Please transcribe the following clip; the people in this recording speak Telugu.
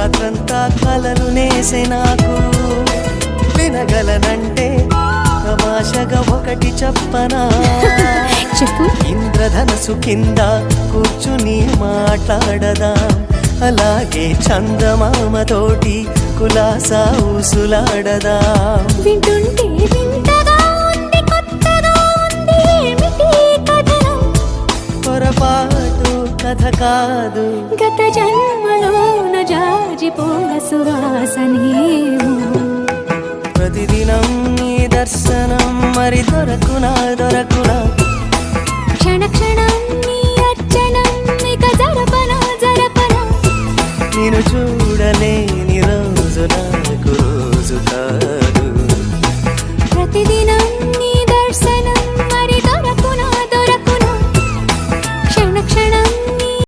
రాత్రంతా కలలు నేసే నాకు వినగలనంటే తమాషగా ఒకటి చెప్పనా చెప్పు. ఇంద్రధనసు కింద కూర్చుని మాట్లాడదా అలాగే చందమామతోటి కులాసా ఊసులాడదా వింటుంటే వింతగా ఉంది కొత్తగా ఉంది ఏమిటి కథనం పొరపాటు కథ కాదు గత జన్మలోన జాజిపోల సువాసనేమో ప్రతిదినం నీ దర్శనం మరి దొరకునా క్షణ క్షణం నీ అర్చనం ఇక జరపనా నేను